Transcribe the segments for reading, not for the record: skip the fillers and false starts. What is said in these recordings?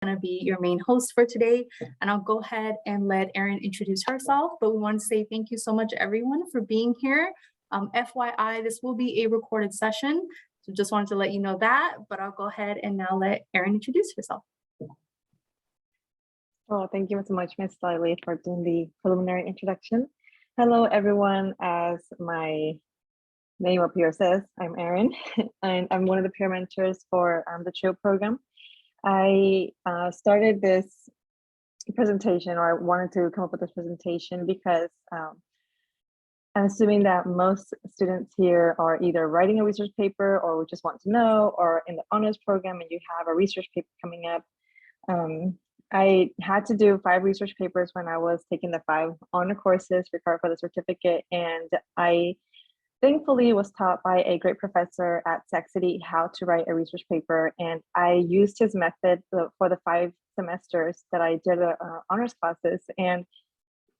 going to be your main host for today, and I'll go ahead and let Erin introduce herself. But we want to say thank you so much, everyone, for being here. FYI, this will be a recorded session, so just wanted to let you know that. But I'll go ahead and now let Erin introduce herself. Well, thank you so much, Ms. Liley, for doing the preliminary introduction. Hello, everyone. As my name up here says, I'm Erin, and I'm one of the peer mentors for the TRIO program. I started this presentation, or I wanted to come up with this presentation because I'm assuming that most students here are either writing a research paper or just want to know, or in the honors program and you have a research paper coming up. I had to do 5 research papers when I was taking the 5 honor courses required for the certificate, and I thankfully was taught by a great professor at Citing how to write a research paper, and I used his method for the 5 semesters that I did honors classes, and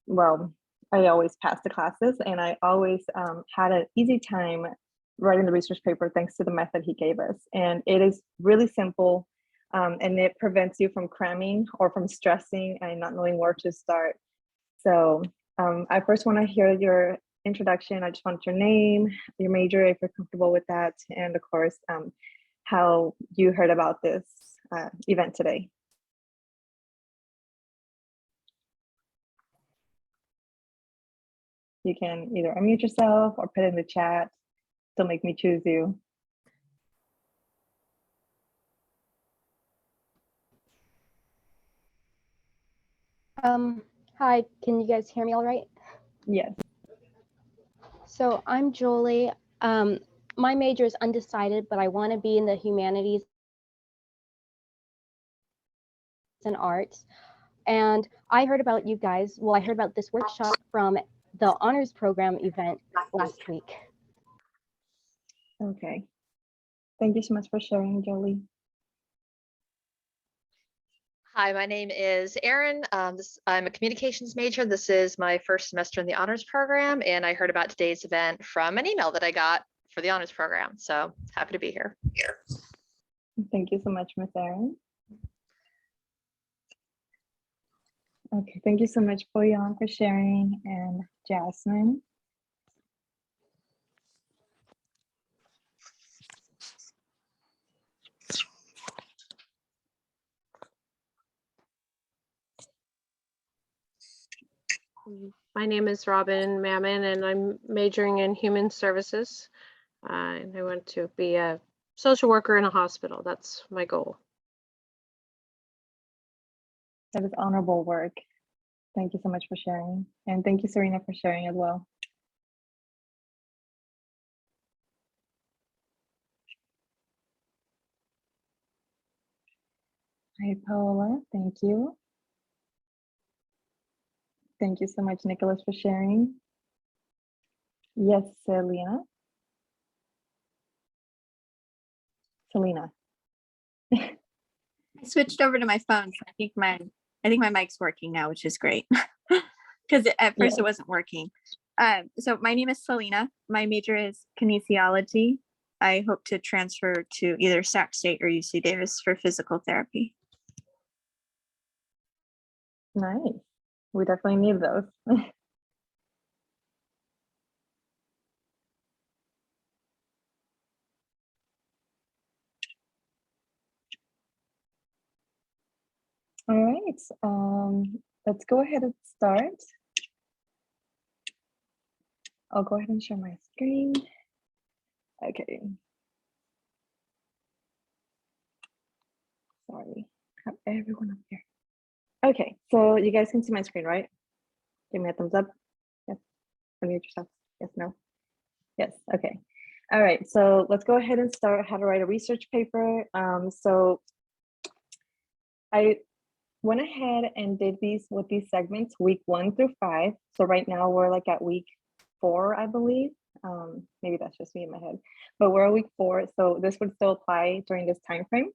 well, I always passed the classes, and I always had an easy time writing the research paper thanks to the method he gave us. And it is really simple. And it prevents you from cramming or from stressing and not knowing where to start. So I first want to hear your introduction. I just want your name, your major, if you're comfortable with that, and of course, how you heard about this event today. You can either unmute yourself or put it in the chat. Don't make me choose you. Hi, can you guys hear me all right? Yes. So I'm Jolie. My major is undecided, but I want to be in the humanities and arts. And I heard about you guys, well, I heard about this workshop from the honors program event last week. Okay. Thank you so much for sharing, Jolie. Hi, my name is Erin. I'm a communications major. This is my first semester in the honors program, and I heard about today's event from an email that I got for the honors program. So happy to be here. Thank you so much, Ms. Erin. Okay, thank you so much, Boyan, for sharing, and Jasmine. My name is Robin Mammon, and I'm majoring in human services. And I want to be a social worker in a hospital. That's my goal. That is honorable work. Thank you so much for sharing. And thank you, Serena, for sharing as well. Hi, Paola. Thank you. Thank you so much, Nicholas, for sharing. Yes, Selena. Selena. I switched over to my phone, so I think my mic's working now, which is great. Because at first it wasn't working. So my name is Selena. My major is kinesiology. I hope to transfer to either Sac State or UC Davis for physical therapy. Nice. We definitely need those. All right, let's go ahead and start. I'll go ahead and share my screen. Okay. Sorry, have everyone up here. Okay, so you guys can see my screen, right? Give me a thumbs up. Yes. Unmute yourself. Yes, no. Yes, okay. All right, so let's go ahead and start how to write a research paper. So I went ahead and did these with these segments week 1 through 5. So right now we're like at week 4, I believe. Maybe that's just me in my head, but we're at week 4. So this would still apply during this time frame.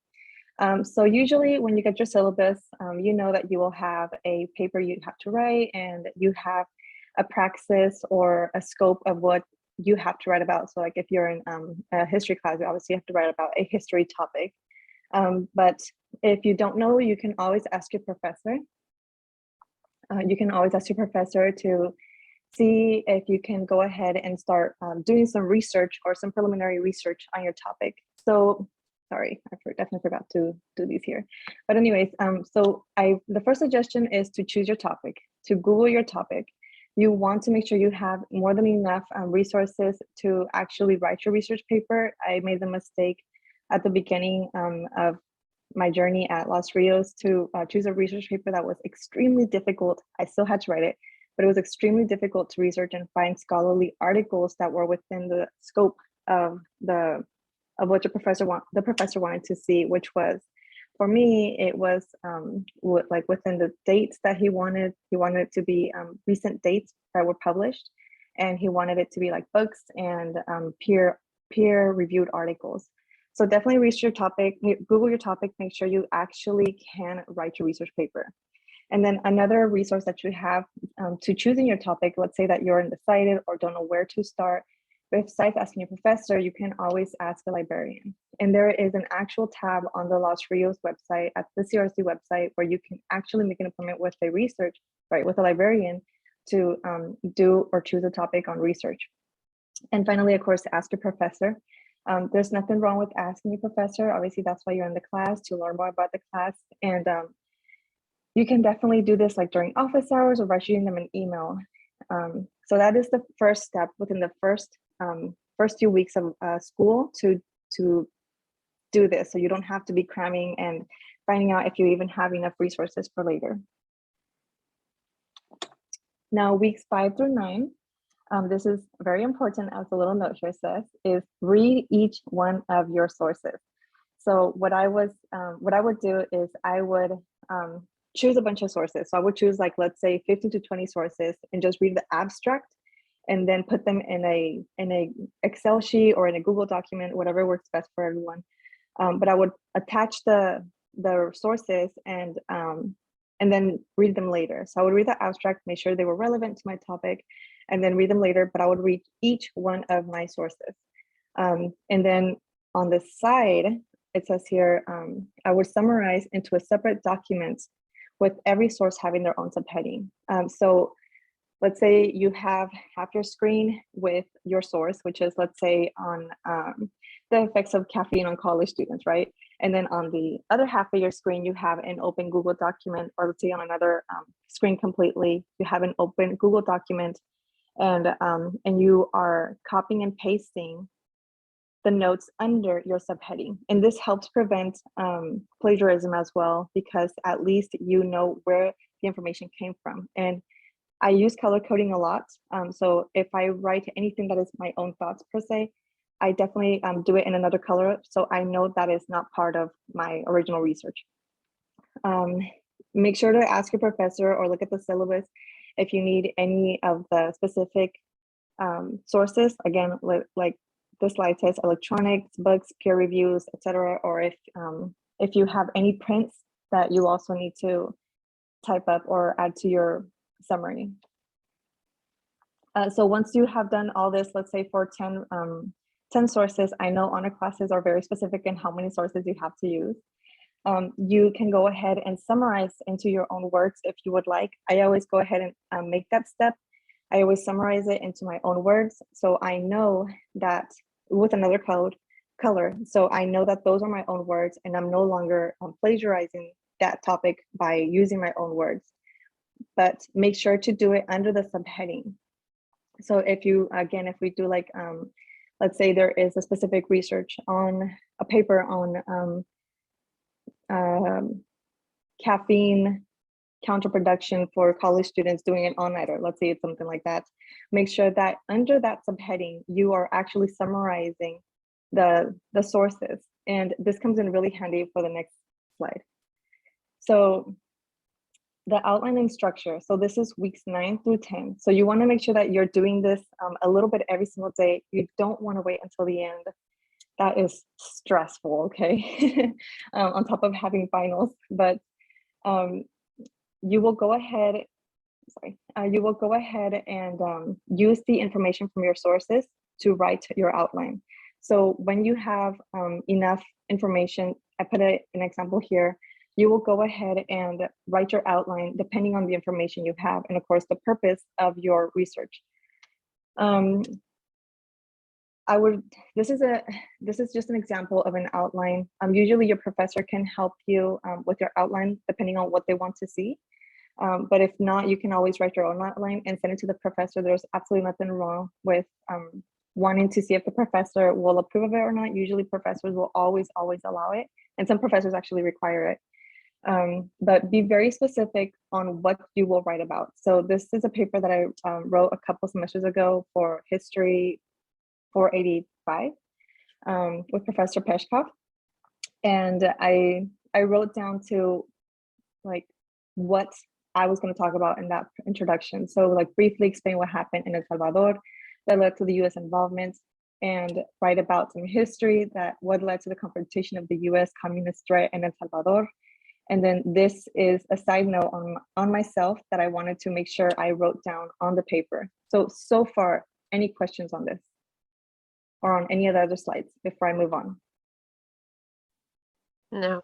So usually when you get your syllabus, you know that you will have a paper you have to write, and you have a praxis or a scope of what you have to write about. So like if you're in a history class, you obviously have to write about a history topic. But if you don't know, you can always ask your professor. You can always ask your professor to see if you can go ahead and start doing some research or some preliminary research on your topic. So, sorry, I definitely forgot to do these here. But anyways, the first suggestion is to choose your topic, to Google your topic. You want to make sure you have more than enough resources to actually write your research paper. I made the mistake at the beginning of my journey at Los Rios to choose a research paper that was extremely difficult. I still had to write it, but it was extremely difficult to research and find scholarly articles that were within the scope of what the professor wanted to see, which was, for me, it was like within the dates that he wanted it to be recent dates that were published, and he wanted it to be like books and peer reviewed articles. So definitely research your topic, Google your topic, make sure you actually can write your research paper. And then another resource that you have to choosing your topic, let's say that you're undecided or don't know where to start. Besides asking your professor, you can always ask a librarian. And there is an actual tab on the Los Rios website, at the CRC website, where you can actually make an appointment with with a librarian to do or choose a topic on research. And finally, of course, ask your professor. There's nothing wrong with asking your professor. Obviously, that's why you're in the class, to learn more about the class. And you can definitely do this like during office hours or by shooting them an email. So that is the first step within the first few weeks of school to do this. So you don't have to be cramming and finding out if you even have enough resources for later. Now, weeks 5 through 9. This is very important, as the little note here says, is read each one of your sources. So what I would do is I would choose a bunch of sources. So I would choose, like, let's say 15 to 20 sources and just read the abstract and then put them in a Excel sheet or in a Google document, whatever works best for everyone. But I would attach the sources and then read them later. So I would read the abstract, make sure they were relevant to my topic, and then read them later, but I would read each one of my sources. And then on the side, it says here, I would summarize into a separate document with every source having their own subheading. So let's say you have half your screen with your source, which is, let's say, on the effects of caffeine on college students, right? And then on the other half of your screen, you have an open Google document, or let's say on another screen completely, you have an open Google document, and you are copying and pasting the notes under your subheading. And this helps prevent plagiarism as well, because at least you know where the information came from. And I use color coding a lot. So if I write anything that is my own thoughts per se, I definitely do it in another color, so I know that is not part of my original research. Make sure to ask your professor or look at the syllabus if you need any of the specific sources. Again, like the slide says, electronics, books, peer reviews, etc. Or if you have any prints that you also need to type up or add to your summary. So once you have done all this, let's say for 10 sources, I know honor classes are very specific in how many sources you have to use. You can go ahead and summarize into your own words if you would like. I always go ahead and make that step. I always summarize it into my own words, so I know that with another color, so I know that those are my own words, and I'm no longer plagiarizing that topic by using my own words. But make sure to do it under the subheading. So if we do like, let's say there is a specific research on a paper on caffeine counterproduction for college students doing an all-nighter, let's say it's something like that, make sure that under that subheading, you are actually summarizing the sources. And this comes in really handy for the next slide. So the outline and structure. So this is weeks 9 through 10. So you want to make sure that you're doing this a little bit every single day. You don't want to wait until the end. That is stressful, okay? On top of having finals, but you will go ahead and use the information from your sources to write your outline. So when you have enough information, I put an example here. You will go ahead and write your outline depending on the information you have, and of course, the purpose of your research. This is just an example of an outline. Usually your professor can help you with your outline depending on what they want to see. But if not, you can always write your own outline and send it to the professor. There's absolutely nothing wrong with wanting to see if the professor will approve of it or not. Usually professors will always allow it. And some professors actually require it. But be very specific on what you will write about. So this is a paper that I wrote a couple semesters ago for History 485 with Professor Peshkov. And I wrote down to like what I was going to talk about in that introduction. So like briefly explain what happened in El Salvador that led to the US involvement, and write about some history that what led to the confrontation of the US communist threat in El Salvador. And then this is a side note on myself that I wanted to make sure I wrote down on the paper. So far, any questions on this or on any of the other slides before I move on? No.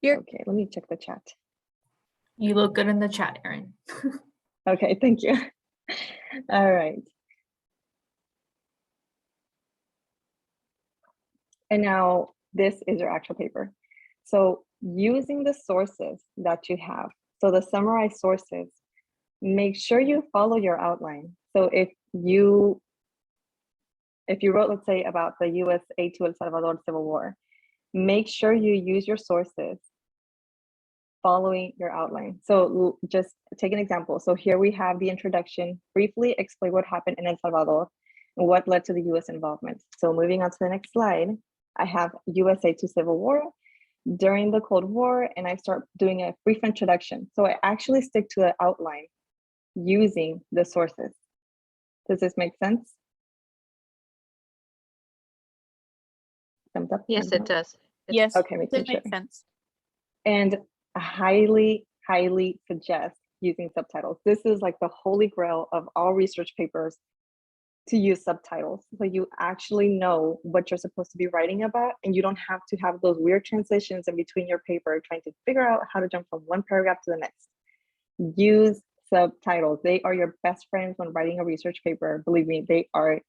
Okay, let me check the chat. You look good in the chat, Erin. Okay, thank you. All right. And now this is your actual paper. So using the sources that you have, so the summarized sources, make sure you follow your outline. So if you wrote, let's say, about the US aid to El Salvador Civil War, make sure you use your sources following your outline. So just take an example. So here we have the introduction, briefly explain what happened in El Salvador and what led to the US involvement. So moving on to the next slide, I have USA to Civil War during the Cold War, and I start doing a brief introduction. So I actually stick to the outline using the sources. Does this make sense? Thumbs up? Yes, thumbs it up? does. Yes, Okay, making that sure. makes sense. And I highly suggest using subtitles. This is like the holy grail of all research papers, to use subtitles, so you actually know what you're supposed to be writing about, and you don't have to have those weird transitions in between your paper trying to figure out how to jump from one paragraph to the next. Use subtitles. They are your best friends when writing a research paper. Believe me, they are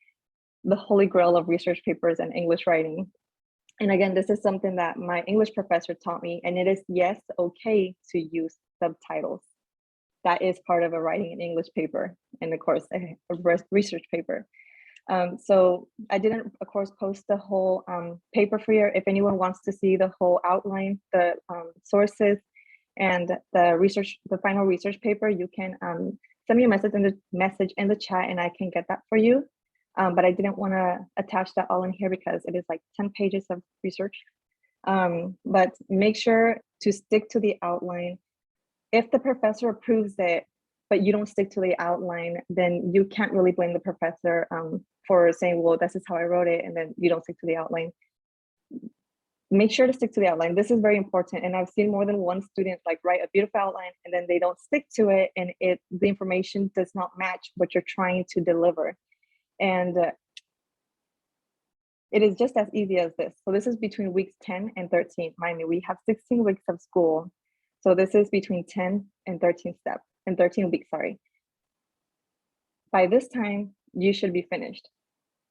the holy grail of research papers and English writing. And again, this is something that my English professor taught me, and it is, yes, okay to use subtitles. That is part of a writing an English paper, and of course, a research paper. So I didn't, of course, post the whole paper for you. If anyone wants to see the whole outline, the sources, and the final research paper, you can send me a message in the chat, and I can get that for you. But I didn't want to attach that all in here because it is like 10 pages of research. But make sure to stick to the outline. If the professor approves it, but you don't stick to the outline, then you can't really blame the professor for saying, well, this is how I wrote it, and then you don't stick to the outline. Make sure to stick to the outline. This is very important. And I've seen more than one student like write a beautiful outline and then they don't stick to it, and the information does not match what you're trying to deliver. And it is just as easy as this. So this is between weeks 10 and 13. Mind me, we have 16 weeks of school. So this is between 10 and 13 weeks, sorry. By this time, you should be finished.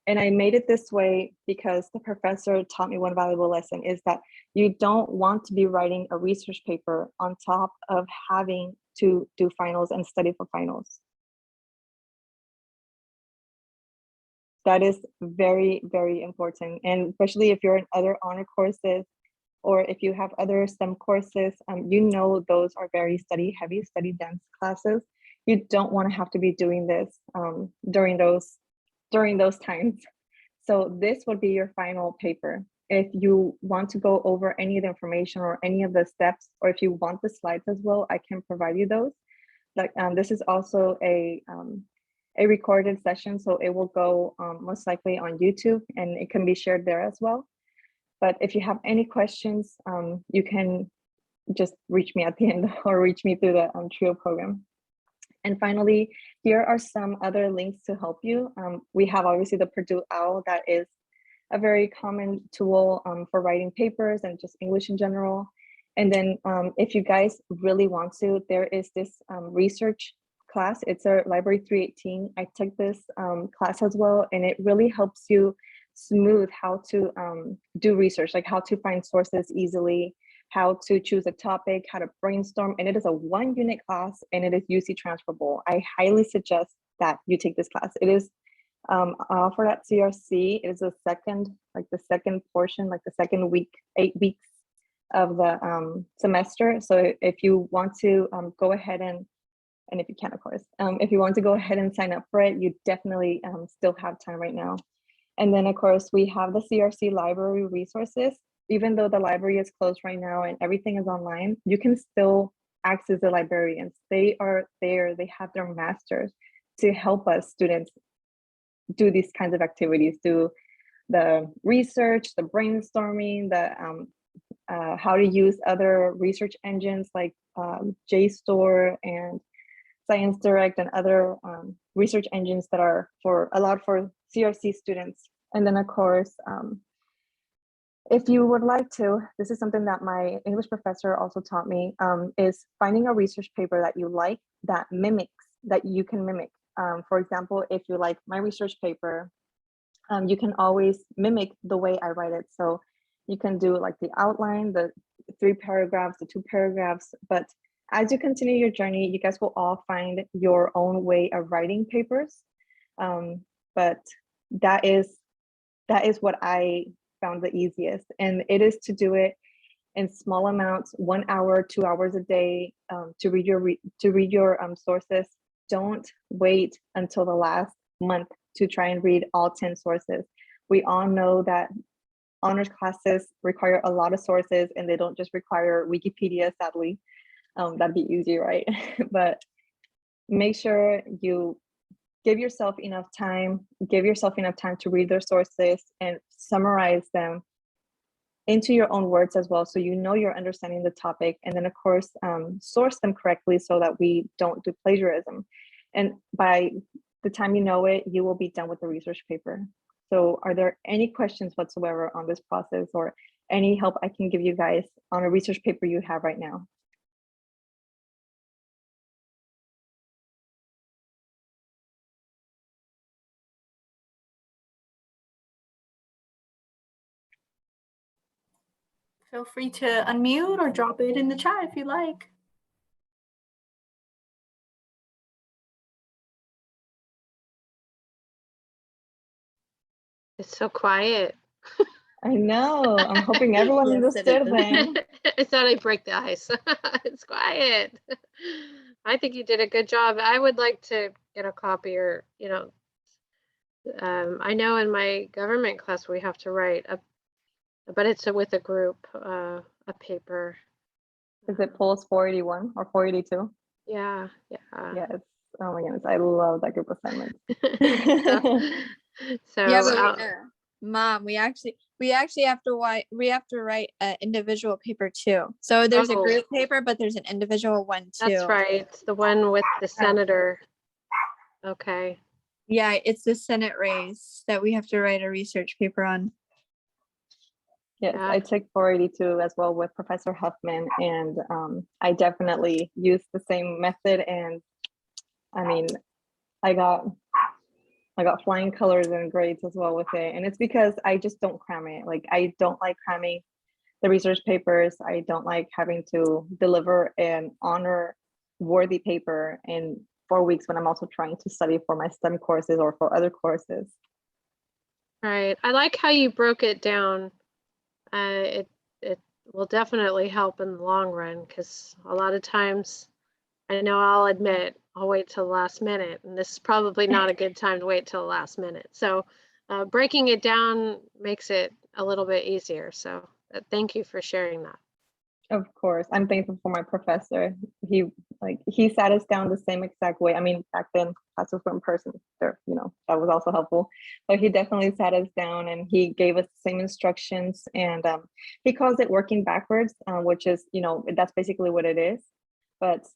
And I made it this way because the professor taught me one valuable lesson, is that you don't want to be writing a research paper on top of having to do finals and study for finals. That is very, very important. And especially if you're in other honor courses, or if you have other STEM courses, you know those are very study heavy, study dense classes. You don't want to have to be doing this during those times. So this would be your final paper. If you want to go over any of the information or any of the steps, or if you want the slides as well, I can provide you those. Like this is also a recorded session, so it will go most likely on YouTube, and it can be shared there as well. But if you have any questions, you can just reach me at the end or reach me through the TRIO program. And finally, here are some other links to help you. We have obviously the Purdue OWL that is a very common tool for writing papers and just English in general. And then if you guys really want to, there is this research class. It's a Library 318. I took this class as well, and it really helps you smooth how to do research, like how to find sources easily, how to choose a topic, how to brainstorm. And it is a 1-unit class, and it is UC transferable. I highly suggest that you take this class. It is offered at CRC. It is the second portion, like the second week, 8 weeks of the semester. So if you want to go ahead and if you can, of course, if you want to go ahead and sign up for it, you definitely still have time right now. And then of course we have the CRC library resources. Even though the library is closed right now and everything is online, you can still access the librarians. They are there, they have their masters to help us students do these kinds of activities, do the research, the brainstorming, the how to use other research engines like JSTOR and Science Direct and other research engines that are allowed for CRC students. And then of course, if you would like to, this is something that my English professor also taught me, is finding a research paper that you like, that you can mimic. For example, if you like my research paper, you can always mimic the way I write it. So you can do like the outline, the 3 paragraphs, the 2 paragraphs, but as you continue your journey, you guys will all find your own way of writing papers. But that is what I found the easiest, and it is to do it in small amounts, 1 hour, 2 hours a day, to read your sources. Don't wait until the last month to try and read all 10 sources. We all know that honors classes require a lot of sources, and they don't just require Wikipedia, sadly. That'd be easy, right? But make sure you give yourself enough time to read their sources and summarize them into your own words as well, so you know you're understanding the topic. And then of course, source them correctly so that we don't do plagiarism. And by the time you know it, you will be done with the research paper. So are there any questions whatsoever on this process, or any help I can give you guys on a research paper you have right now? Feel free to unmute or drop it in the chat if you like. It's so quiet. I know, I'm hoping everyone Yes, it understood is. then. I thought I'd break the ice. It's quiet. I think you did a good job. I would like to get a copy, or, I know in my government class we have to write but it's with a group, a paper. Is it POLS 481 or 482? Yeah. Yes. Oh my goodness, I love that group assignment. So Yeah, but Mom, we actually have to write an individual paper too. So there's a Oh. group paper, but there's an individual one too. that's right. The one with the senator. Okay. Yeah, it's the Senate race that we have to write a research paper on. Yes, Yeah. I took 482 as well with Professor Huffman, and I definitely used the same method. And I mean, I got flying colors and grades as well with it. And it's because I just don't cram it. Like, I don't like cramming the research papers. I don't like having to deliver an honor worthy paper in 4 weeks when I'm also trying to study for my STEM courses or for other courses. Right. I like how you broke it down. It will definitely help in the long run, because a lot of times, I know I'll admit, I'll wait till the last minute, and this is probably not a good time to wait till the last minute. So breaking it down makes it a little bit easier. So thank you for sharing that. Of course, I'm thankful for my professor. He sat us down the same exact way. I mean, back then classes were in person, there, that was also helpful. But he definitely sat us down and he gave us the same instructions. And he calls it working backwards, which is, that's basically what it is. But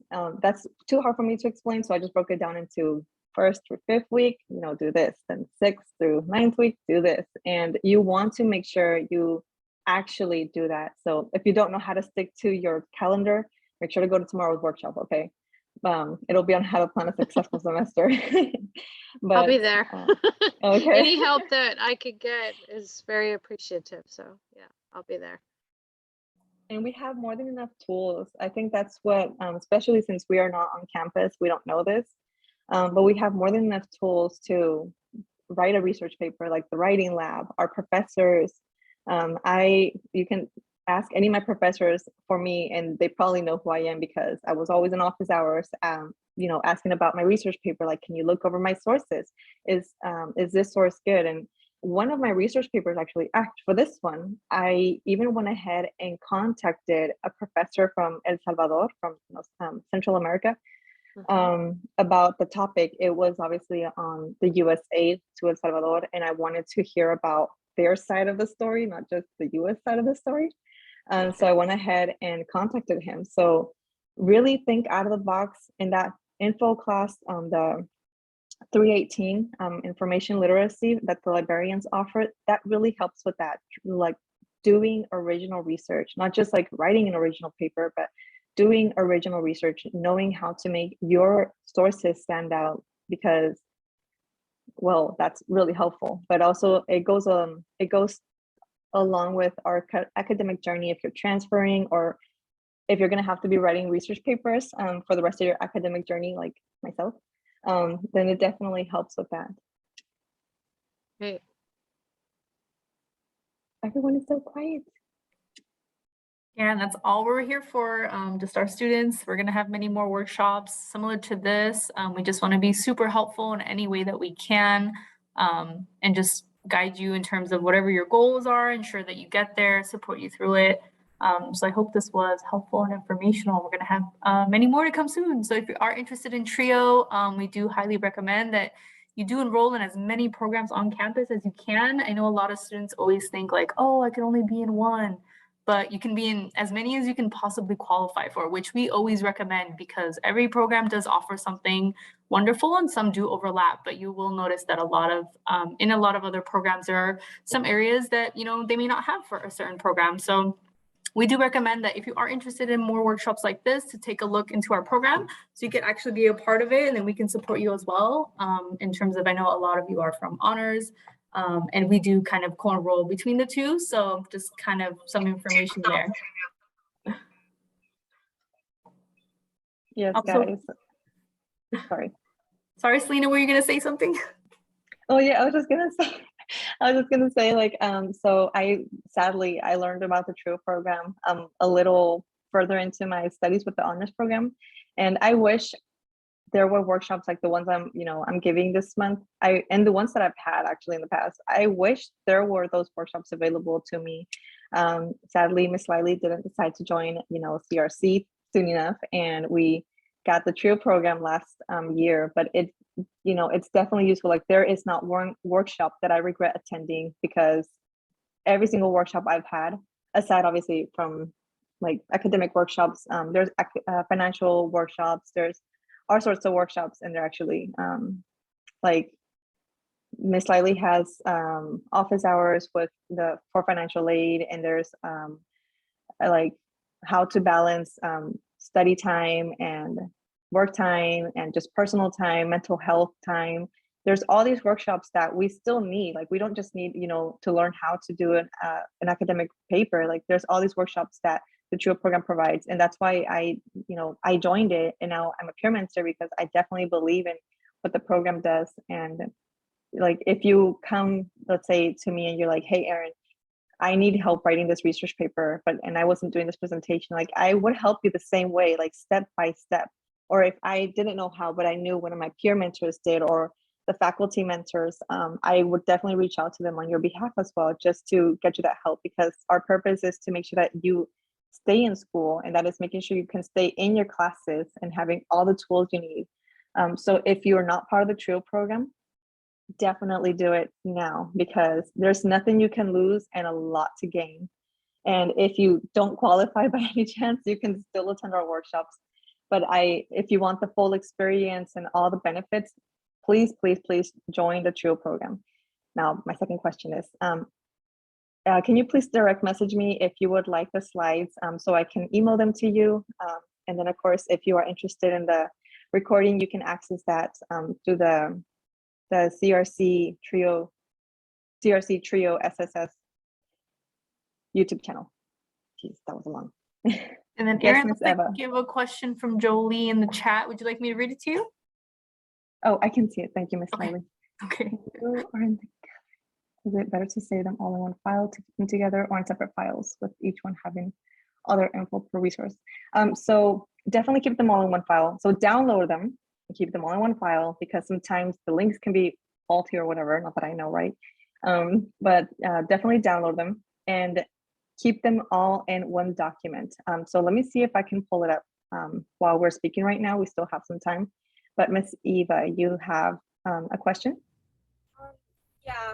that's too hard for me to explain, so I just broke it down into first through fifth week, do this, then sixth through ninth week, do this. And you want to make sure you actually do that. So if you don't know how to stick to your calendar, make sure to go to tomorrow's workshop, okay? It'll be on how to plan a successful semester. But I'll be there. okay. Any help that I could get is very appreciative. So yeah, I'll be there. And we have more than enough tools. I think that's what, especially since we are not on campus, we don't know this, but we have more than enough tools to write a research paper, like the writing lab, our professors. You can ask any of my professors for me, and they probably know who I am because I was always in office hours, asking about my research paper, like, can you look over my sources? Is this source good? And one of my research papers actually, for this one, I even went ahead and contacted a professor from El Salvador, from Central America, about the topic. It was obviously on the US aid to El Salvador, and I wanted to hear about their side of the story, not just the US side of the story. So I went ahead and contacted him. So really think out of the box. In that info class on the 318 information literacy that the librarians offer, that really helps with that, like doing original research, not just like writing an original paper, but doing original research, knowing how to make your sources stand out, because, well, that's really helpful. But also it goes along with our academic journey. If you're transferring, or if you're going to have to be writing research papers for the rest of your academic journey, like myself, then it definitely helps with that. Great. Everyone is so quiet. Yeah, and that's all we're here for, just our students. We're going to have many more workshops similar to this. We just want to be super helpful in any way that we can, and just guide you in terms of whatever your goals are, ensure that you get there, support you through it. So I hope this was helpful and informational. We're going to have many more to come soon. So if you are interested in TRIO, we do highly recommend that you do enroll in as many programs on campus as you can. I know a lot of students always think like, oh, I can only be in one, but you can be in as many as you can possibly qualify for, which we always recommend, because every program does offer something wonderful and some do overlap. But you will notice that in a lot of other programs, there are some areas that, they may not have for a certain program. So we do recommend that if you are interested in more workshops like this, to take a look into our program so you can actually be a part of it, and then we can support you as well. In terms of, I know a lot of you are from honors, and we do kind of co-enroll between the two. So just kind of some information there. Yes, Also, guys. Sorry, Selena, were you going to say something? Oh yeah, I was just gonna say, like, so I learned about the TRIO program a little further into my studies with the honors program, and I wish there were workshops like the ones I'm giving this month, and the ones that I've had actually in the past. I wish there were those workshops available to me. Sadly, Miss Liley didn't decide to join CRC soon enough, and we got the TRIO program last year, but it's definitely useful. Like, there is not one workshop that I regret attending, because every single workshop I've had, aside obviously from like academic workshops, there's financial workshops, there's all sorts of workshops, and they're actually like Miss Liley has office hours for financial aid, and there's like how to balance study time and work time and just personal time, mental health time. There's all these workshops that we still need. Like, we don't just need, to learn how to do an academic paper. Like, there's all these workshops that the TRIO program provides. And that's why I joined it, and now I'm a peer mentor, because I definitely believe in what the program does. And like, if you come, let's say, to me and you're like, hey, Erin, I need help writing this research paper, and I wasn't doing this presentation, like, I would help you the same way, like step by step. Or if I didn't know how, but I knew one of my peer mentors did, or the faculty mentors, I would definitely reach out to them on your behalf as well, just to get you that help, because our purpose is to make sure that you stay in school, and that is making sure you can stay in your classes and having all the tools you need. So if you're not part of the TRIO program, definitely do it now, because there's nothing you can lose and a lot to gain. And if you don't qualify by any chance, you can still attend our workshops. But if you want the full experience and all the benefits, please join the TRIO program. Now, my second question is, can you please direct message me if you would like the slides so I can email them to you? And then of course, if you are interested in the recording, you can access that through the CRC TRIO SSS YouTube channel. Jeez, that was a long. And then Yes, Erin, Miss looks like Eva. you have a question from Jolie in the chat. Would you like me to read it to you? Oh, I can see it. Thank you, Miss Okay. Smiley. Okay. Is it better to save them all in one file to keep them together or in separate files with each one having other info per resource? So definitely keep them all in one file. So download them and keep them all in one file because sometimes the links can be faulty or whatever, not that I know, right? But definitely download them and keep them all in one document. So let me see if I can pull it up while we're speaking right now. We still have some time. But Miss Eva, you have a question? Yeah.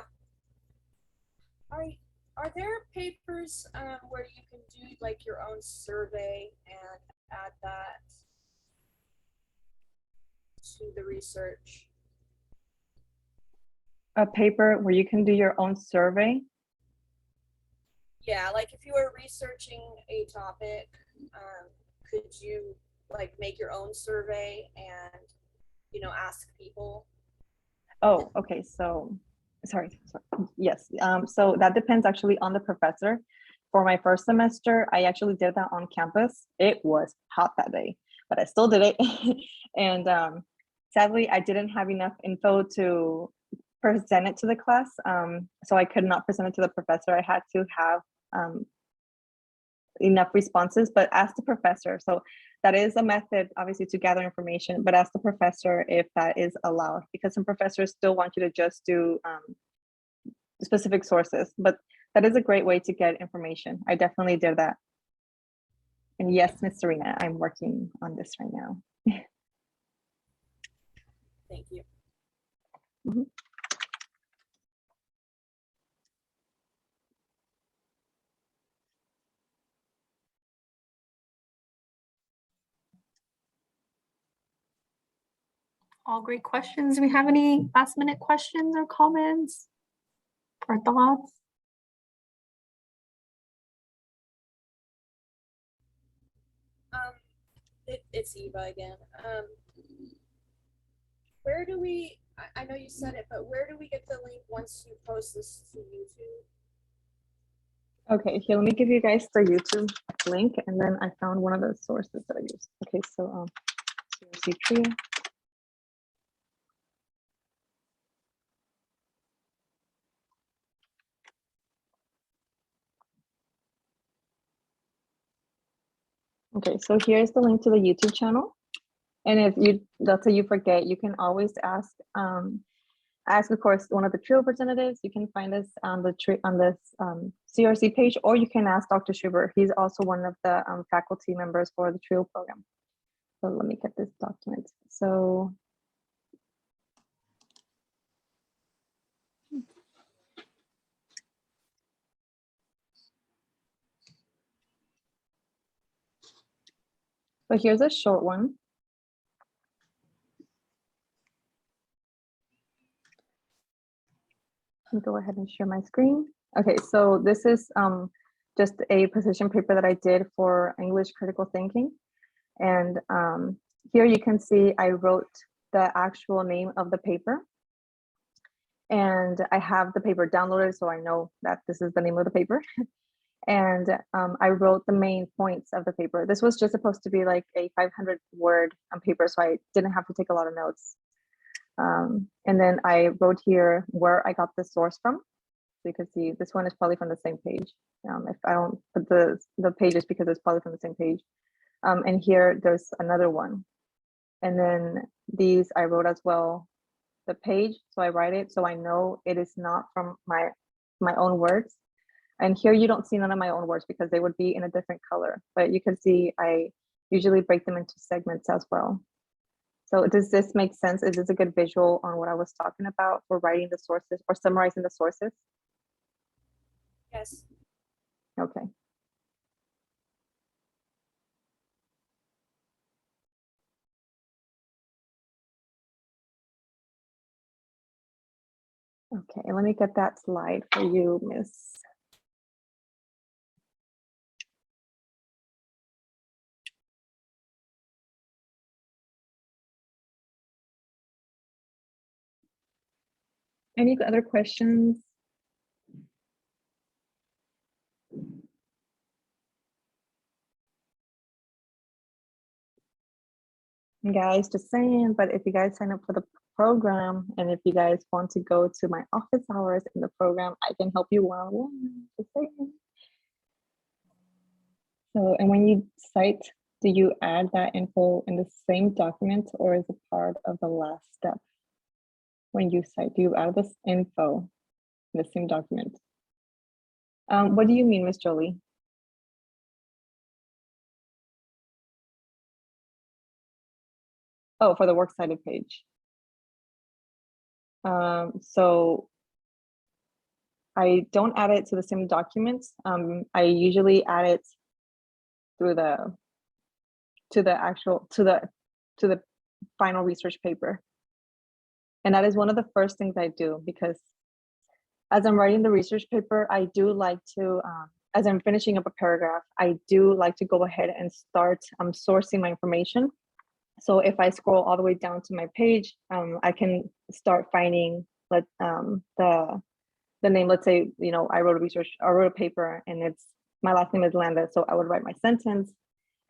Are there papers where you can do like your own survey and add that to the research? A paper where you can do your own survey? Yeah, like if you were researching a topic, could you like make your own survey and, you know, ask people? Oh, okay. So, sorry. Yes. So that depends actually on the professor. For my first semester, I actually did that on campus. It was hot that day, but I still did it. And sadly, I didn't have enough info to present it to the class. So I could not present it to the professor. I had to have enough responses, but ask the professor. So that is a method, obviously, to gather information, but ask the professor if that is allowed, because some professors still want you to just do specific sources, but that is a great way to get information. I definitely did that. And yes, Miss Serena, I'm working on this right now. Thank you. Mhm. All great questions. Do we have any last minute questions or comments or thoughts? It's Eva again. Where do we, I know you said it, but where do we get the link once you post this to YouTube? Okay, here, let me give you guys the YouTube link, and then I found one of the sources that I used. Okay, so CRC TRIO. Okay, so here's the link to the YouTube channel. And if you, let's say you forget, you can always ask, of course, one of the TRIO representatives. You can find us on the CRC page, or you can ask Dr. Schubert. He's also one of the faculty members for the TRIO program. So let me get this document. So here's a short one. Let me go ahead and share my screen. Okay, so this is just a position paper that I did for English critical thinking. And here you can see I wrote the actual name of the paper. And I have the paper downloaded, so I know that this is the name of the paper. And I wrote the main points of the paper. This was just supposed to be like a 500-word paper, so I didn't have to take a lot of notes. And then I wrote here where I got the source from. So you can see this one is probably from the same page. If I don't put the pages, because it's probably from the same page. And here there's another one. And then these I wrote as well, the page. So I write it so I know it is not from my own words. And here you don't see none of my own words because they would be in a different color. But you can see I usually break them into segments as well. So does this make sense? Is this a good visual on what I was talking about for writing the sources or summarizing the sources? Yes. Okay. Okay, let me get that slide for you, Miss. Any other questions? Guys, just saying, but if you guys sign up for the program and if you guys want to go to my office hours in the program, I can help you one-on-one. Just saying. So, and when you cite, do you add that info in the same document or is it part of the last step? When you cite, do you add this info in the same document? What do you mean, Miss Jolie? Oh, for the works cited page. So I don't add it to the same document. I usually add it through the to the final research paper. And that is one of the first things I do, because as I'm writing the research paper, I do like to, as I'm finishing up a paragraph, I do like to go ahead and start sourcing my information. So if I scroll all the way down to my page, I can start finding the name. Let's say, you know, I wrote a paper and it's, my last name is Landa. So I would write my sentence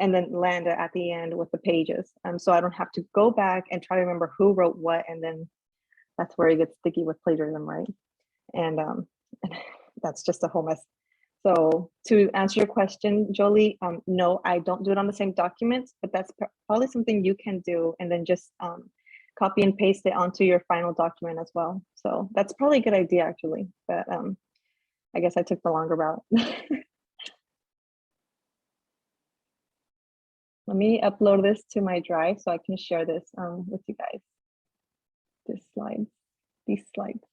and then Landa at the end with the pages. So I don't have to go back and try to remember who wrote what. And then that's where it gets sticky with plagiarism, right? And that's just a whole mess. So to answer your question, Jolie, no, I don't do it on the same document, but that's probably something you can do, and then just copy and paste it onto your final document as well. So that's probably a good idea, actually, but I guess I took the longer route. Let me upload this to my drive so I can share this with you guys. These slides.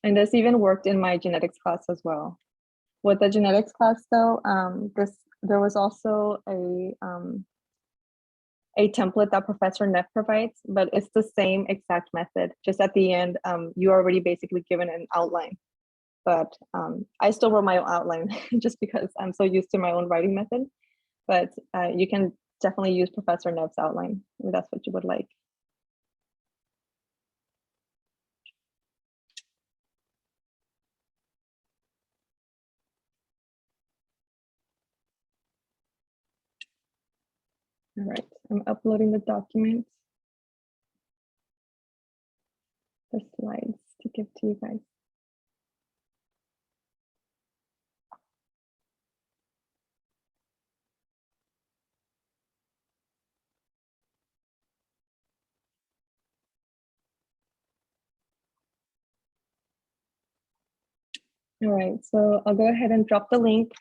And this even worked in my genetics class as well. With the genetics class though, there was also a template that Professor Neff provides, but it's the same exact method. Just at the end, you already basically given an outline. But I still wrote my own outline just because I'm so used to my own writing method. But you can definitely use Professor Neff's outline if that's what you would like. All right, I'm uploading the document, the slides to give to you guys. All right, so I'll go ahead and drop the link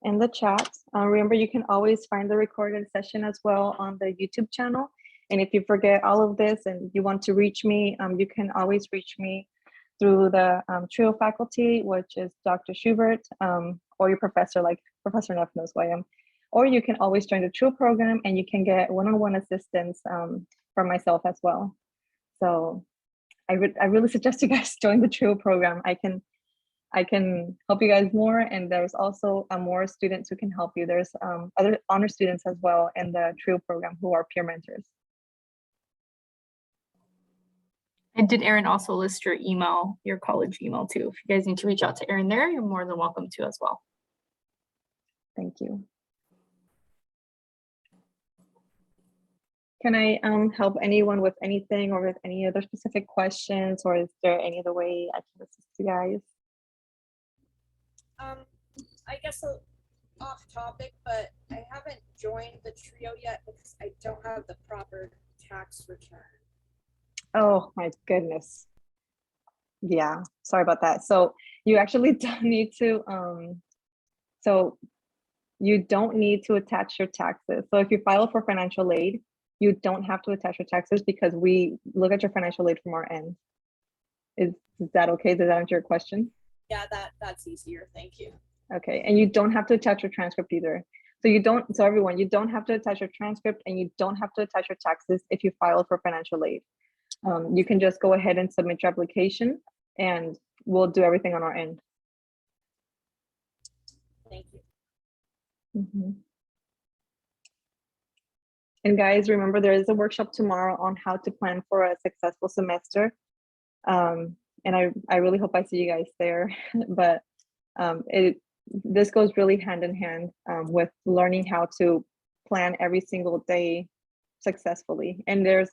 in the chat. Remember, you can always find the recorded session as well on the YouTube channel. And if you forget all of this and you want to reach me, you can always reach me through the TRIO faculty, which is Dr. Schubert, or your professor, like Professor Neff knows who I am. Or you can always join the TRIO program and you can get one-on-one assistance from myself as well. So I really suggest you guys join the TRIO program. I can help you guys more, and there's also more students who can help you. There's other honor students as well in the TRIO program who are peer mentors. And did Erin also list your email, your college email too? If you guys need to reach out to Erin there, you're more than welcome to as well. Thank you. Can I help anyone with anything or with any other specific questions, or is there any other way I can assist you guys? I guess off topic, but I haven't joined the TRIO yet because I don't have the proper tax return. Oh my goodness. Yeah, sorry about that. So you actually don't need to, so you don't need to attach your taxes. So if you file for financial aid, you don't have to attach your taxes because we look at your financial aid from our end. Is that okay? Does that answer your question? Yeah, that's easier. Thank you. Okay, and you don't have to attach your transcript either. So you don't, so everyone, you don't have to attach your transcript and you don't have to attach your taxes if you filed for financial aid. You can just go ahead and submit your application and we'll do everything on our end. Thank you. Mhm. And guys, remember there is a workshop tomorrow on how to plan for a successful semester. And I really hope I see you guys there, but this goes really hand in hand with learning how to plan every single day successfully. And there's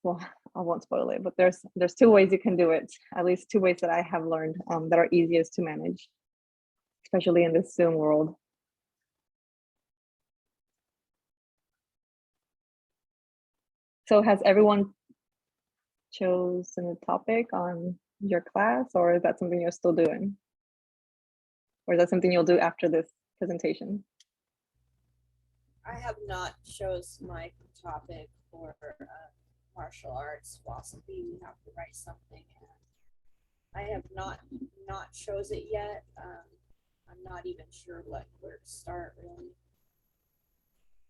well, I won't spoil it, but there's 2 ways you can do it, at least 2 ways that I have learned that are easiest to manage, especially in this Zoom world. So has everyone chosen a topic on your class, or is that something you're still doing? Or is that something you'll do after this presentation? I have not chose my topic for martial arts philosophy. We have to write something. And I have not chose it yet. I'm not even sure where to start really.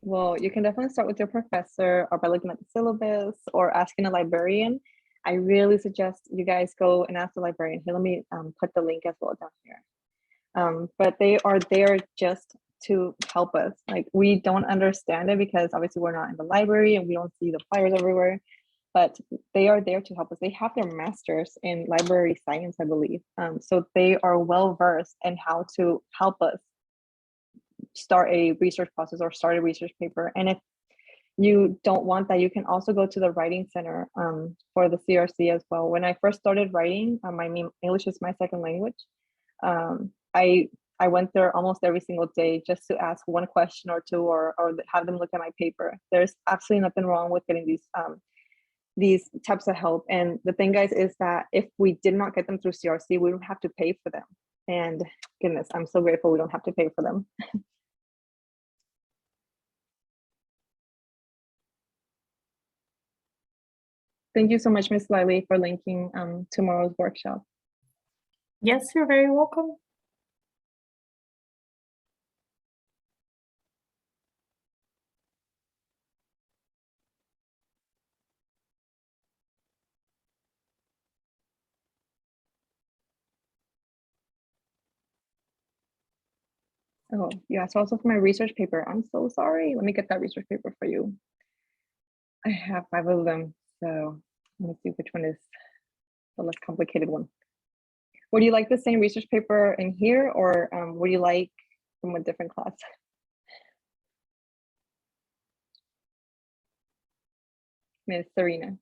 Well, you can definitely start with your professor or by looking at the syllabus or asking a librarian. I really suggest you guys go and ask the librarian. Here, let me put the link as well down here. But they are there just to help us. Like, we don't understand it because obviously we're not in the library and we don't see the flyers everywhere, but they are there to help us. They have their masters in library science, I believe. So they are well versed in how to help us start a research process or start a research paper. And if you don't want that, you can also go to the writing center for the CRC as well. When I first started writing, English is my second language. I went there almost every single day just to ask one question or 2 or have them look at my paper. There's absolutely nothing wrong with getting these types of help. And the thing, guys, is that if we did not get them through CRC, we don't have to pay for them. And goodness, I'm so grateful we don't have to pay for them. Thank you so much, Ms. Liley, for linking tomorrow's workshop. Yes, you're very welcome. Oh, you asked also for my research paper. I'm so sorry. Let me get that research paper for you. I have 5 of them, so let me see which one is the less complicated one. Would you like the same research paper in here, or would you like from a different class? Ms. Serena.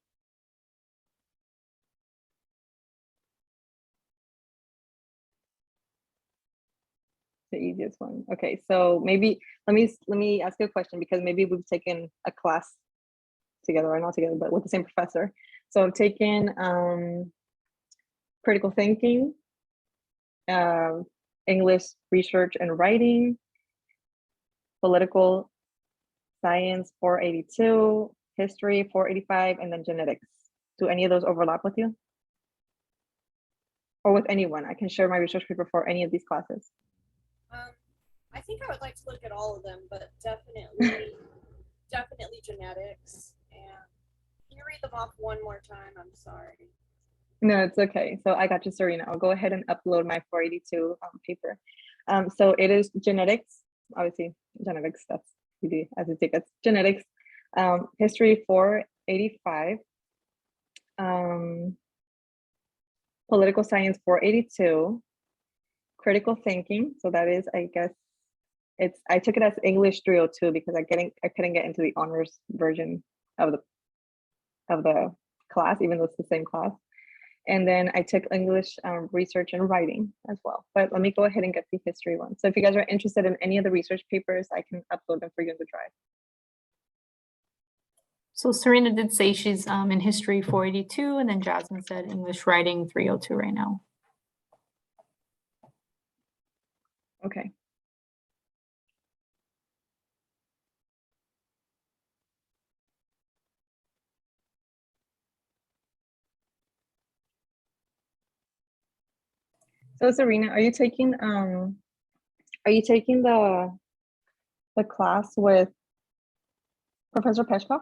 The easiest one. Okay, so maybe let me ask you a question, because maybe we've taken a class together, or not together, but with the same professor. So I've taken critical thinking, English research and writing, political science 482, history 485, and then genetics. Do any of those overlap with you? Or with anyone? I can share my research paper for any of these classes. I think I would like to look at all of them, but definitely genetics. And can you read them off one more time? I'm sorry. No, it's okay. So I got you, Serena. I'll go ahead and upload my 482 paper. So it is genetics, obviously genetics, that's easy as it gets. Genetics, history 485, political science 482, critical thinking. So that is, I guess, I took it as English 302 because I couldn't get into the honors version of the class, even though it's the same class. And then I took English research and writing as well. But let me go ahead and get the history one. So if you guys are interested in any of the research papers, I can upload them for you in the drive. So Serena did say she's in history 482, and then Jasmine said English writing 302 right now. Okay. So Serena, are you taking the the class with Professor Peshkov?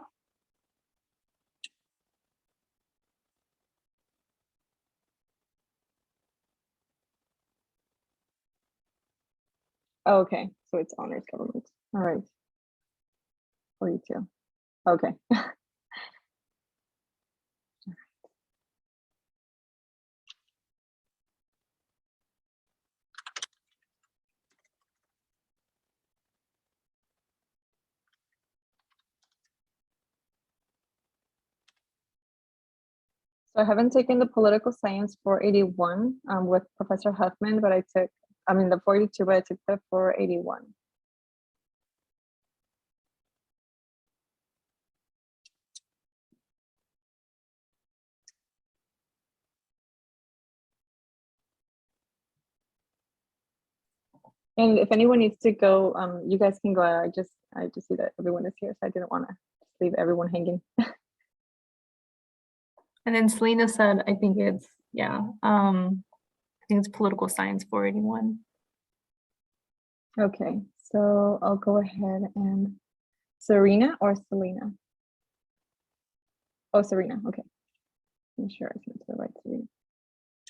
Oh, okay, so it's honors government. All right. 42. Okay. So I haven't taken the political science 481 with Professor Huffman, but I mean the 42, but I took the 481. And if anyone needs to go, you guys can go. I just see that everyone is here, so I didn't want to leave everyone hanging. And then Selena said, I think it's, yeah, I think it's political science 481. Okay, so I'll go ahead and Serena or Selena? Oh, Serena, okay. I'm sure I sent to the right Serena.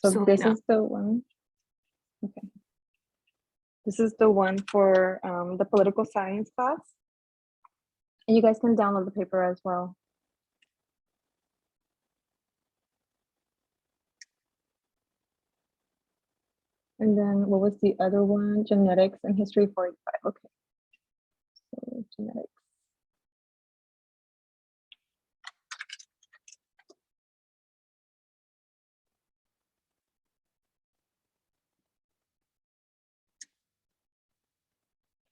So this Selena. is the one. Okay. This is the one for the political science class. And you guys can download the paper as well. And then what was the other one? Genetics and history 45. Okay. So genetics.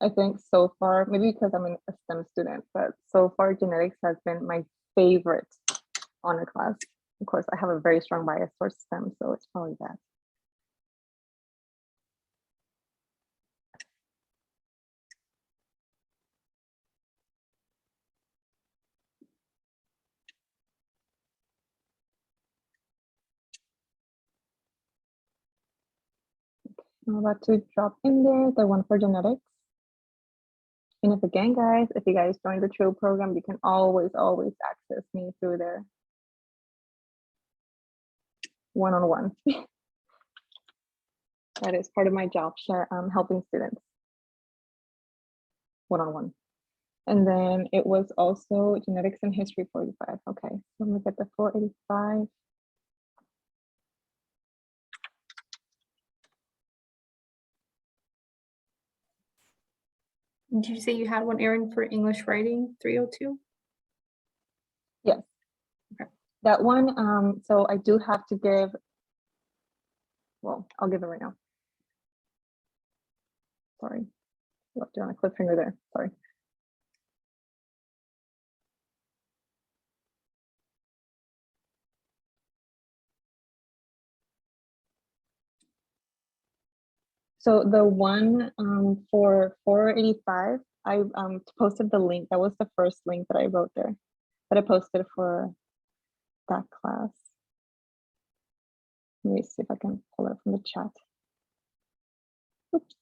I think so far, maybe because I'm a STEM student, but so far genetics has been my favorite honor class. Of course, I have a very strong bias towards STEM, so it's probably that. I'm about to drop in there the one for genetics. And if again, guys, if you guys join the TRIO program, you can always access me through there. One-on-one. That is part of my job, share helping students. One-on-one. And then it was also genetics and history 45. Okay, so I'm gonna get the 485. Did you say you had one, Erin, for English writing 302? Yes. Okay. That one, so I do have to give, well, I'll give it right now. Sorry, left it on a cliffhanger there, sorry. So the one for 485, I posted the link. That was the first link that I wrote there, that I posted for that class. Let me see if I can pull it from the chat. Oops.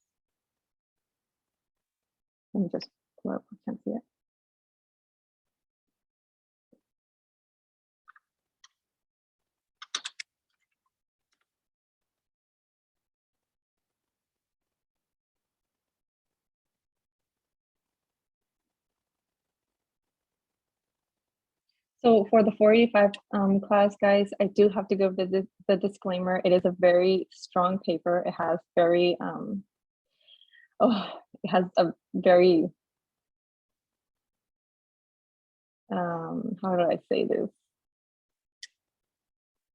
Let me just pull it up, I can't see it. So for the 485 class, guys, I do have to give the disclaimer. It is a very strong paper. It has very, it has a very, how do I say this?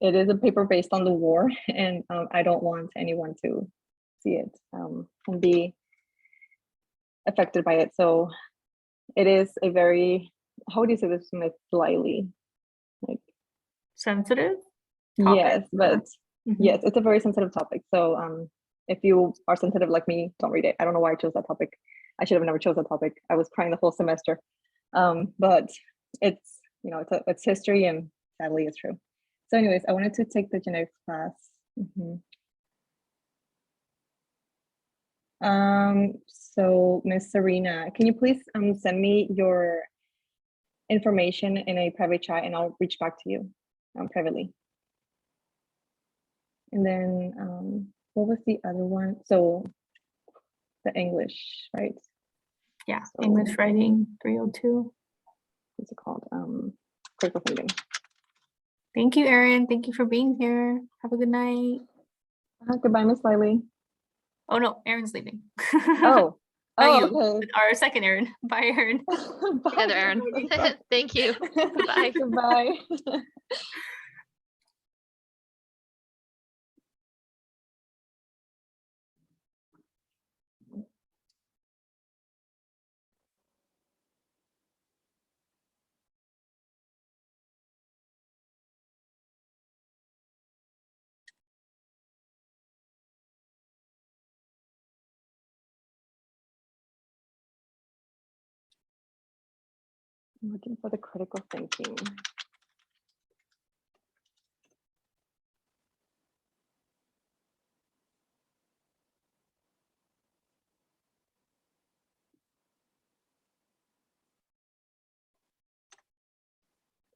It is a paper based on the war, and I don't want anyone to see it and be affected by it. So it is a very, how would you say this slightly? Like Sensitive topic? Yes, but yes, it's a very sensitive topic. So if you are sensitive like me, don't read it. I don't know why I chose that topic. I should have never chose that topic. I was crying the whole semester. But it's, you know, it's history, and sadly it's true. So anyways, I wanted to take the genetics class. So Miss Serena, can you please send me your information in a private chat and I'll reach back to you privately. And then what was the other one? So the English, right? Yeah, So- English writing 302. What's it called? Critical thinking. Thank you, Erin. Thank you for being here. Have a good night. Goodbye, Miss Lily. Oh no, Erin's leaving. Oh, Not oh, you. okay. Our second Erin. Bye, Erin. Bye, Together, Erin. everybody. Thank you. Bye. Goodbye. I'm looking for the critical thinking.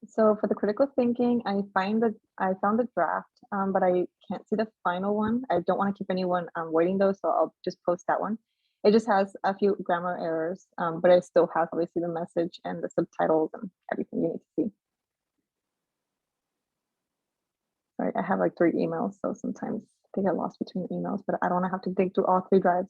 So for the critical thinking, I found the draft, but I can't see the final one. I don't want to keep anyone waiting though, so I'll just post that one. It just has a few grammar errors, but it still has obviously the message and the subtitles and everything you need to see. Sorry, I have like 3 emails, so sometimes they get lost between emails, but I don't want to have to dig through all 3 drives.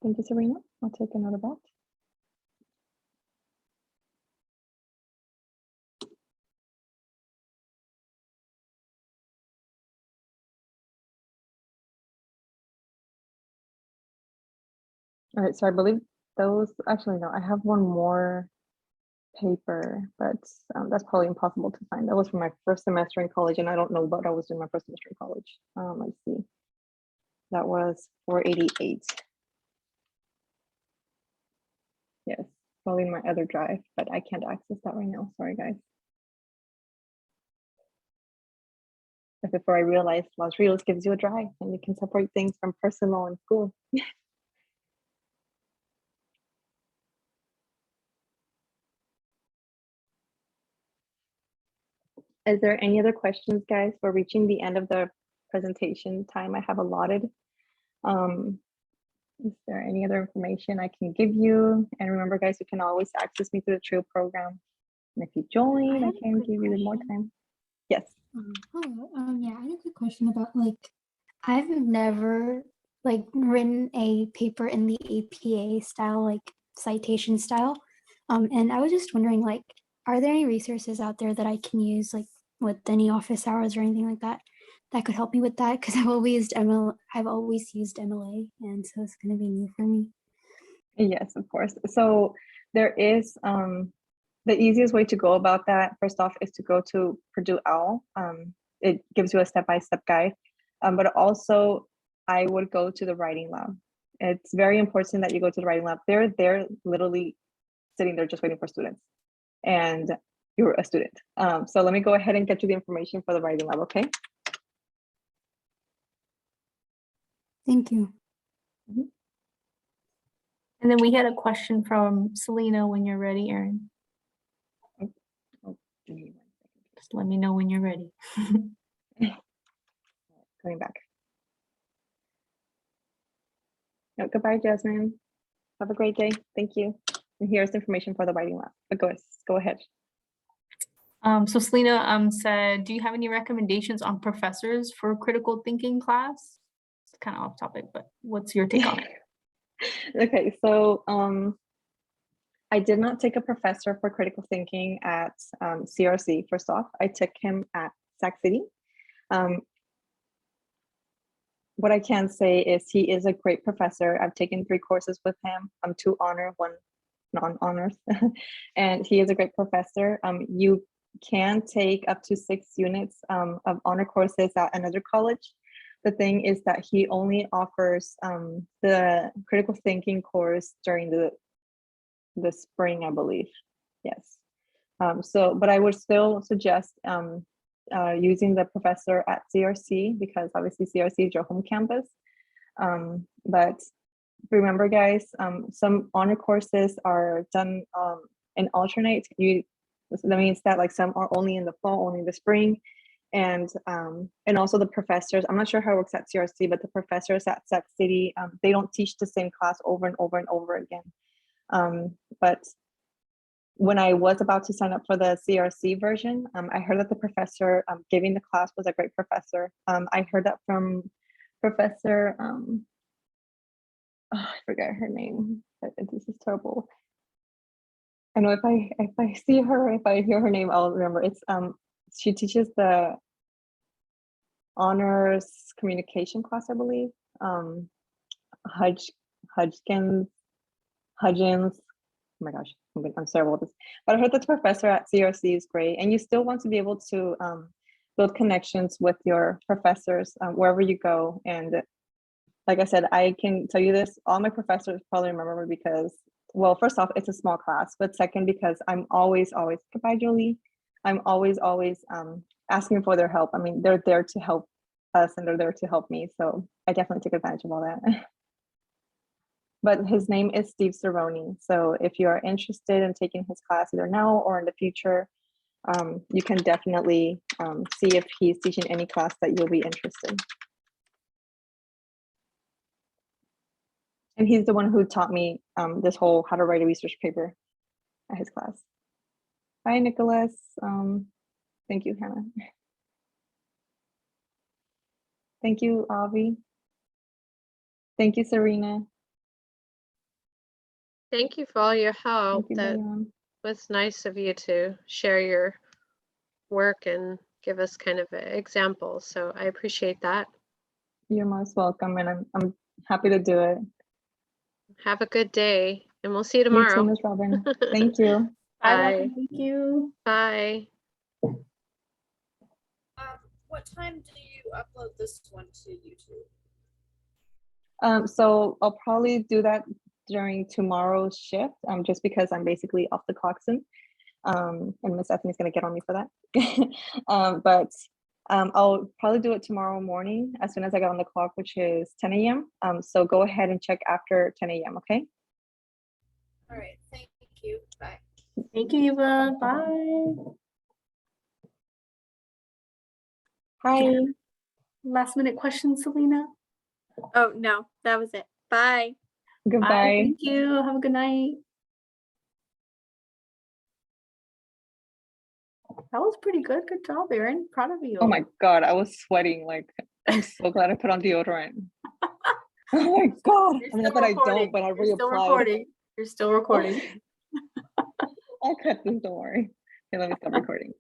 Thank you, Serena. I'll take a note of that. All right, so I believe those, actually, no, I have one more paper, but that's probably impossible to find. That was from my first semester in college, and I don't know what I was doing my first semester in college. Let's see. That was 488. Yes, probably in my other drive, but I can't access that right now. Sorry, guys. But before I realized Los Rios gives you a drive and you can separate things from personal and school. Is there any other questions, guys? We're reaching the end of the presentation time I have allotted. Is there any other information I can give you? And remember, guys, you can always access me through the TRIO program. And if you join, I have a can quick give you more question. time. Yes. Hello. Yeah, I had a quick question about I've never written a paper in the APA style, citation style. And I was just wondering, are there any resources out there that I can use, with any office hours or anything like that, that could help me with that? Because I've always used MLA, and so it's going to be new for me. Yes, of course. So there is the easiest way to go about that, first off, is to go to Purdue OWL. It gives you a step-by-step guide, but also I would go to the writing lab. It's very important that you go to the writing lab. They're literally sitting there just waiting for students, and you're a student. So let me go ahead and get you the information for the writing lab, okay? Thank you. And then we had a question from Selena when you're ready, Erin. Oh, give me 1 second. Just let me know when you're ready. Coming back. No, goodbye, Jasmine. Have a great day. Thank you. And here's information for the writing lab. But go ahead. So Selena said, do you have any recommendations on professors for critical thinking class? It's kind of off topic, but what's your take on it? Okay, so I did not take a professor for critical thinking at CRC. First off, I took him at Sac City. What I can say is he is a great professor. I've taken 3 courses with him. 2 honor, 1 non-honors, and he is a great professor. You can take up to 6 units of honor courses at another college. The thing is that he only offers the critical thinking course during the spring, I believe. Yes. But I would still suggest using the professor at CRC, because obviously CRC is your home campus. But remember, guys, some honor courses are done in alternate. That means that like some are only in the fall, only in the spring, and also the professors. I'm not sure how it works at CRC, but the professors at Sac City, they don't teach the same class over and over and over again. But when I was about to sign up for the CRC version, I heard that the professor giving the class was a great professor. I heard that from Professor, I forgot her name, but this is terrible. I know if I see her, if I hear her name, I'll remember. It's she teaches the honors communication class, I believe. Hudgens. Oh my gosh, I'm terrible at this. But I heard that the professor at CRC is great, and you still want to be able to build connections with your professors wherever you go. And like I said, I can tell you this, all my professors probably remember me because, well, first off, it's a small class, but second, because I'm always, goodbye, Julie. I'm always asking for their help. I mean, they're there to help us and they're there to help me. So I definitely take advantage of all that. But his name is Steve Cerrone. So if you are interested in taking his class either now or in the future, you can definitely see if he's teaching any class that you'll be interested. And he's the one who taught me this whole how to write a research paper at his class. Hi, Nicholas. Thank you, Hannah. Thank you, Avi. Thank you, Serena. Thank you for all your help. Thank you, That Bayon. was nice of you to share your work and give us kind of examples. So I appreciate that. You're most welcome, and I'm happy to do it. Have a good day, and we'll see you You too, tomorrow. Ms. Robin. Thank you. Bye, Bye. Robin. Thank you. Bye. What time do you upload this one to YouTube? So I'll probably do that during tomorrow's shift, just because I'm basically off the clock soon. And Miss Ethany's gonna get on me for that. But I'll probably do it tomorrow morning as soon as I get on the clock, which is 10 a.m. So go ahead and check after 10 a.m. Okay? All right, thank you. Bye. Thank you, Eva. Bye. Hi. Last minute questions, Selena? Oh, no, that was it. Bye. Goodbye. Bye. Thank you. Have a good night. That was pretty good. Good job, Erin. Proud of you. Oh my God, I was sweating. Like, I'm so glad I put on deodorant. Oh my God. You're I mean, still not that I recording. don't, but I You're still reapplied. recording. You're still recording. I'll cut this, don't worry. Okay, let me stop recording.